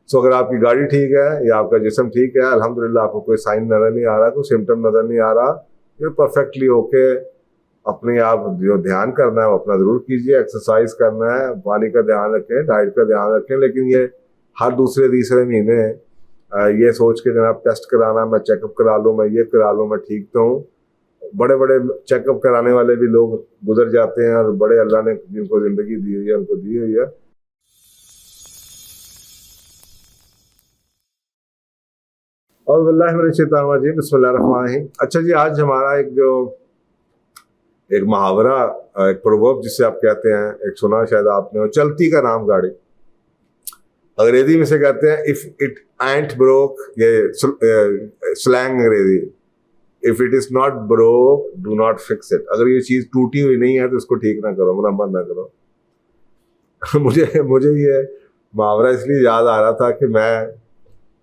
सो अगर आपकी गाड़ी ठीक है या आपका जिस्म ठीक है, अल्हम्दुलिल्लाह, आपको कोई साइन नज़र नहीं आ रहा, कोई सिम्टम नज़र नहीं आ रहा, ये परफेक्टली ओके। अपने आप जो ध्यान करना है वो अपना ज़रूर कीजिए, एक्सरसाइज करना है, पानी का ध्यान रखें, डाइट का ध्यान रखें, लेकिन ये हर दूसरे तीसरे महीने ये सोच के जनाब टेस्ट कराना, मैं चेकअप करा लूँ, मैं ये करा लूँ, मैं ठीक तो हूँ। बड़े बड़े चेकअप कराने वाले भी लोग गुजर जाते हैं, और बड़े अल्लाह ने जिनको ज़िंदगी दी हुई है उनको दी हुई है। और वल्लाहि मेरे शैतान रजीम, बिस्मिल्लाह रहमान रहीम। अच्छा जी, आज हमारा एक मुहावरा, एक प्रोवर्ब जिसे आप कहते हैं, एक सुना शायद आपने, वो चलती का नाम गाड़ी। अंग्रेजी में से कहते हैं इफ इट एंट ब्रोक, ये स्लैंग अंग्रेजी, if it is not broke do not fix it. अगर ये चीज टूटी हुई नहीं है तो इसको ठीक ना करो, मरम्मत ना करो। मुझे मुझे ये मुहावरा इसलिए याद आ रहा था कि मैं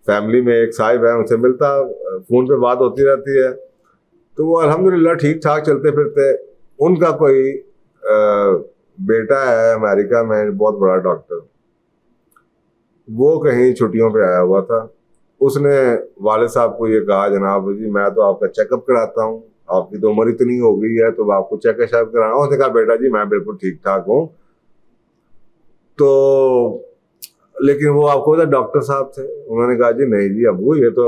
फैमिली में एक साहिब है, उनसे मिलता, फोन पे बात होती रहती है, तो वो अल्हम्दुलिल्लाह ठीक ठाक चलते फिरते। उनका कोई बेटा है अमेरिका में, बहुत बड़ा डॉक्टर, वो कहीं छुट्टियों पे आया हुआ था। उसने वाले साहब को ये कहा, जनाब जी मैं तो आपका चेकअप कराता हूँ, आपकी तो उम्र इतनी हो गई है तो आपको चेकअप कराना। उसने कहा बेटा जी मैं बिल्कुल ठीक ठाक हूँ। तो लेकिन वो आपको पता डॉक्टर साहब थे, उन्होंने कहा जी नहीं जी अबू, ये तो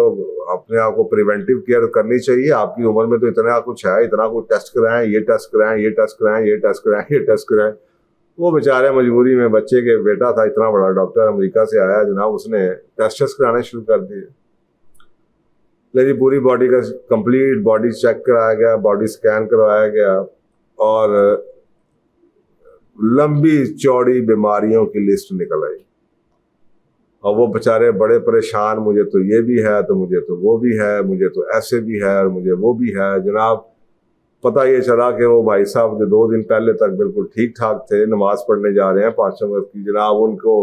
अपने आप को प्रिवेंटिव केयर करनी चाहिए, आपकी उम्र में तो इतना कुछ है, इतना कुछ टेस्ट कराएं, ये टेस्ट कराएं, ये टेस्ट कराएं, ये टेस्ट कराएं, ये टेस्ट कराएं। वो बेचारे मजबूरी में, बच्चे के बेटा था इतना बड़ा डॉक्टर, अमेरिका से आया जनाब, उसने टेस्ट कराने शुरू कर दिए। लेकिन पूरी बॉडी का कंप्लीट बॉडी चेक कराया गया, बॉडी स्कैन करवाया गया, और लंबी चौड़ी बीमारियों की लिस्ट निकल आई। और वो बेचारे बड़े परेशान, मुझे तो ये भी है, तो मुझे तो वो भी है, मुझे तो ऐसे भी है, और मुझे वो भी है। जनाब पता ये चला कि वो भाई साहब जो 2 दिन पहले तक बिल्कुल ठीक ठाक थे, नमाज पढ़ने जा रहे हैं 5 वक्त की, जनाब उनको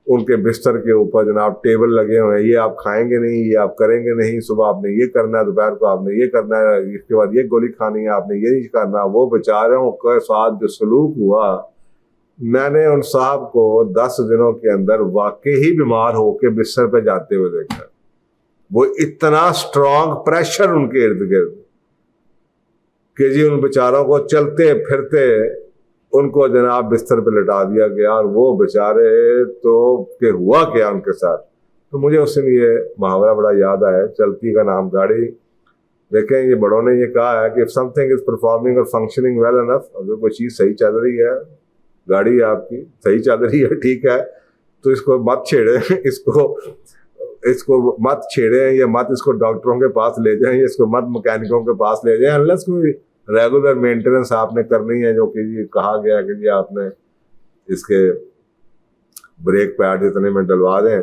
उनके बिस्तर के ऊपर जनाब टेबल लगे हुए हैं, ये आप खाएंगे नहीं, ये आप करेंगे नहीं, सुबह आपने ये करना है, दोपहर को आपने ये करना है, इसके बाद ये गोली खानी है, आपने ये नहीं करना। वो बेचारों के साथ जो सलूक हुआ, मैंने उन साहब को 10 दिनों के अंदर वाकई ही बीमार होकर बिस्तर पे जाते हुए देखा। वो इतना स्ट्रांग प्रेशर उनके इर्द गिर्द कि जी उन बेचारों को चलते फिरते उनको जनाब बिस्तर पे लिटा दिया गया, और वो बेचारे तो के हुआ क्या उनके साथ। तो मुझे उस दिन ये मुहावरा बड़ा याद आया, चलती का नाम गाड़ी। देखें, ये बड़ों ने ये कहा है कि इफ समथिंग इज परफॉर्मिंग और फंक्शनिंग वेल एनफ, अगर कोई चीज़ सही चल रही है, गाड़ी आपकी सही चल रही है, ठीक है, तो इसको मत छेड़े, इसको मत छेड़े, या मत इसको डॉक्टरों के पास ले जाएं, इसको मत मैकेनिकों के पास ले जाएं, अनलेस कोई रेगुलर मेंटेनेंस आपने करनी है, जो कि जी कहा गया कि जी आपने इसके ब्रेक पैड इतने में डलवा दें,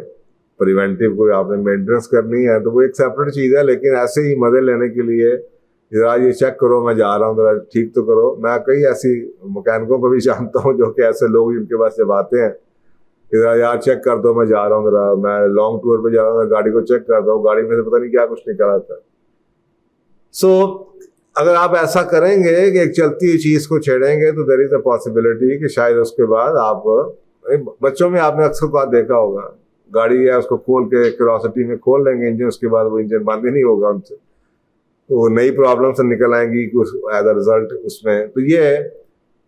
प्रिवेंटिव कोई आपने मेंटेनेंस करनी है, तो वो एक सेपरेट चीज़ है। लेकिन ऐसे ही मजे लेने के लिए जरा ये चेक करो, मैं जा रहा हूँ, जरा ठीक तो करो। मैं कई ऐसी मैकेनिकों को भी जानता हूँ जो कि ऐसे लोग जिनके पास जब आते हैं, जरा यार चेक कर दो, मैं जा रहा हूँ, जरा मैं लॉन्ग टूर पे जा रहा हूँ, गाड़ी को चेक कर दो, गाड़ी में से पता नहीं क्या कुछ निकल आता है। सो अगर आप ऐसा करेंगे कि एक चलती हुई चीज़ को छेड़ेंगे, तो देयर इज अ पॉसिबिलिटी कि शायद उसके बाद आप, बच्चों में आपने अक्सर बात देखा होगा, गाड़ी है उसको खोल के क्यूरोसिटी में खोल लेंगे इंजन, उसके बाद वो इंजन बंद ही नहीं होगा उनसे, तो वो नई प्रॉब्लम से निकल आएंगी एज अ रिजल्ट उसमें। तो ये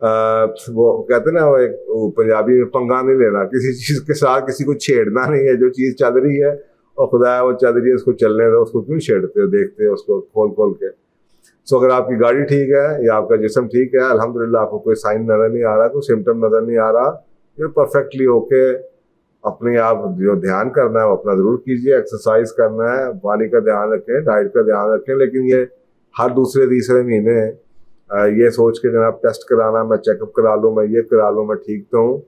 वो कहते हैं ना, वो पंजाबी में पंगा नहीं लेना, किसी चीज़ के साथ किसी को छेड़ना नहीं है। जो चीज़ चल रही है और खुदा वो चल रही है, उसको चलने दो, उसको क्यों छेड़ते हो, देखते हो उसको खोल खोल के। सो अगर आपकी गाड़ी ठीक है या आपका जिस्म ठीक है, अल्हम्दुलिल्लाह, आपको कोई साइन नज़र नहीं आ रहा, कोई सिम्टम नज़र नहीं आ रहा, ये परफेक्टली ओके। अपने आप जो ध्यान करना है वो अपना ज़रूर कीजिए, एक्सरसाइज करना है, पानी का ध्यान रखें, डाइट का ध्यान रखें, लेकिन ये हर दूसरे तीसरे महीने ये सोच के जनाब टेस्ट कराना, मैं चेकअप करा लूँ, मैं ये करा लूँ, मैं ठीक तो हूँ।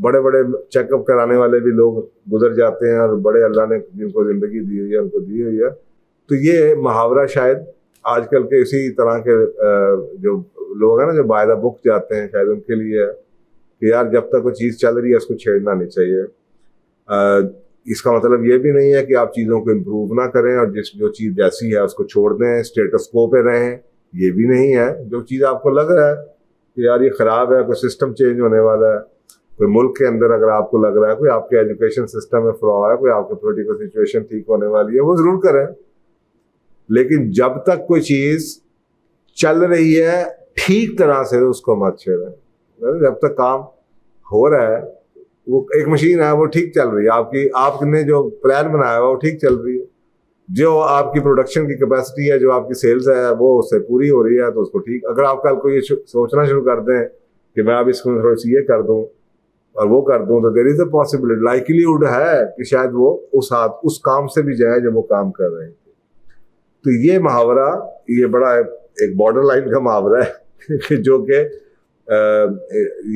बड़े बड़े चेकअप कराने वाले भी लोग गुजर जाते हैं, और बड़े अल्लाह ने जिनको ज़िंदगी दी हुई है उनको दी हुई है। तो ये मुहावरा शायद आजकल के इसी तरह के जो लोग हैं ना, जो बाय द बुक जाते हैं, शायद उनके लिए है कि यार जब तक कोई चीज़ चल रही है उसको छेड़ना नहीं चाहिए। इसका मतलब ये भी नहीं है कि आप चीज़ों को इम्प्रूव ना करें, और जो चीज़ जैसी है उसको छोड़ दें, स्टेटस को पे रहें, ये भी नहीं है। जो चीज़ आपको लग रहा है कि यार ये ख़राब है, कोई सिस्टम चेंज होने वाला है, कोई मुल्क के अंदर अगर आपको लग रहा है कोई आपके एजुकेशन सिस्टम में फ्लॉ है, कोई आपकी पॉलिटिकल सिचुएशन ठीक होने वाली है, वो जरूर करें। लेकिन जब तक कोई चीज चल रही है ठीक तरह से उसको मत छेड़ें। जब तक काम हो रहा है, वो एक मशीन है वो ठीक चल रही है, आपने जो प्लान बनाया हुआ वो ठीक चल रही है, जो आपकी प्रोडक्शन की कैपेसिटी है, जो आपकी सेल्स है वो उससे पूरी हो रही है, तो उसको ठीक। अगर आप कल को ये सोचना शुरू कर दें कि मैं अब इसको थोड़ी सी ये कर दूं और वो कर दूं, तो there is a possibility, likelihood है कि शायद वो उस काम से भी जाए जो वो काम कर रहे हैं। तो ये मुहावरा, ये बड़ा एक बॉर्डर लाइन का मुहावरा है जो कि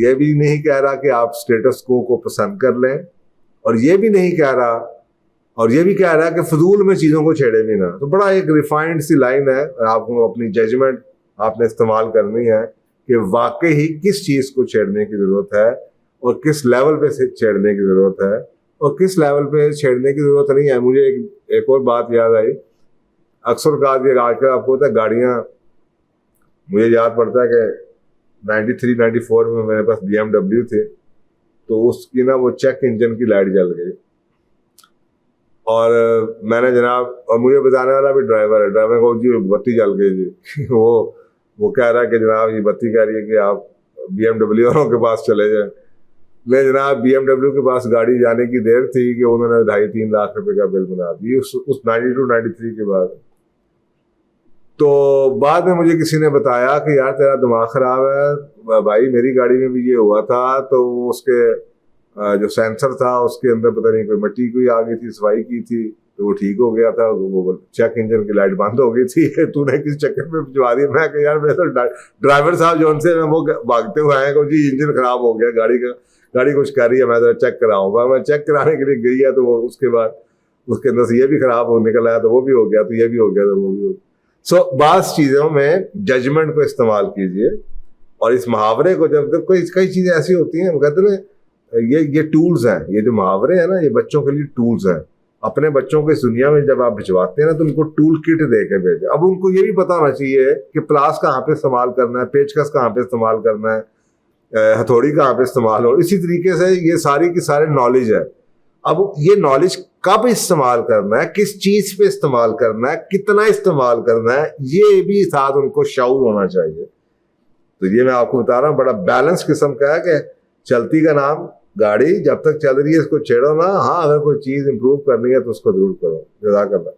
ये भी नहीं कह रहा कि आप स्टेटस को पसंद कर लें, और ये भी नहीं कह रहा, और ये भी कह रहा है कि फजूल में चीज़ों को छेड़े भी ना। तो बड़ा एक रिफाइंड सी लाइन है, आपको अपनी जजमेंट आपने इस्तेमाल करनी है कि वाकई ही किस चीज़ को छेड़ने की ज़रूरत है और किस लेवल पे से छेड़ने की ज़रूरत है और किस लेवल पे छेड़ने की ज़रूरत नहीं है। मुझे एक और बात याद आई, अक्सर कहा कि आजकल आपको होता है गाड़ियाँ, मुझे याद पड़ता है कि 93-94 में मेरे पास BMW थे, तो उसकी ना वो चेक इंजन की लाइट जल गई, और मैंने जनाब, और मुझे बताने वाला भी ड्राइवर है, ड्राइवर को जी बत्ती जल गई जी वो कह रहा है कि जनाब ये बत्ती कह रही है कि आप BMW वालों के पास चले जाएं। मैं जनाब BMW के पास गाड़ी जाने की देर थी कि उन्होंने 2.5-3 लाख रुपए का बिल बना दी उस 92-93 के बाद। तो बाद में मुझे किसी ने बताया कि यार तेरा दिमाग खराब है भाई, मेरी गाड़ी में भी ये हुआ था, तो उसके जो सेंसर था उसके अंदर पता नहीं कोई मिट्टी कोई आ गई थी, सफाई की थी, तो वो ठीक हो गया था, वो चेक इंजन की लाइट बंद हो गई थी। तूने किस चक्कर में भिजवा दी? मैं कहा यार मैं तो ड्राइवर साहब जो उनसे मैं वो भागते हुए आए को जी इंजन खराब हो गया गाड़ी कुछ कर रही है, मैं तो चेक कराऊंगा। मैं चेक कराने के लिए गई है, तो वो उसके बाद उसके अंदर से ये भी खराब हो निकल आया, तो वो भी हो गया, तो ये भी हो गया, तो वो भी हो गया। सो बास चीज़ों में जजमेंट को इस्तेमाल कीजिए, और इस मुहावरे को जब तक कई चीज़ें ऐसी होती हैं, कहते हैं ये टूल्स हैं, ये जो मुहावरे हैं ना, ये बच्चों के लिए टूल्स हैं। अपने बच्चों को इस दुनिया में जब आप भिजवाते हैं ना, तो उनको टूल किट दे के भेजें। अब उनको ये भी पता होना चाहिए कि प्लास कहाँ पे इस्तेमाल करना है, पेचकस कहाँ पे इस्तेमाल करना है, हथौड़ी कहाँ पे इस्तेमाल हो। इसी तरीके से ये सारी की सारी नॉलेज है। अब ये नॉलेज कब इस्तेमाल करना है, किस चीज पे इस्तेमाल करना है, कितना इस्तेमाल करना है, ये भी साथ उनको शऊर होना चाहिए। तो ये मैं आपको बता रहा हूँ, बड़ा बैलेंस किस्म का है कि चलती का नाम गाड़ी जब तक चल रही है इसको छेड़ो ना। हाँ, अगर कोई चीज इंप्रूव करनी है तो उसको जरूर करो। जज़ाकल्लाह।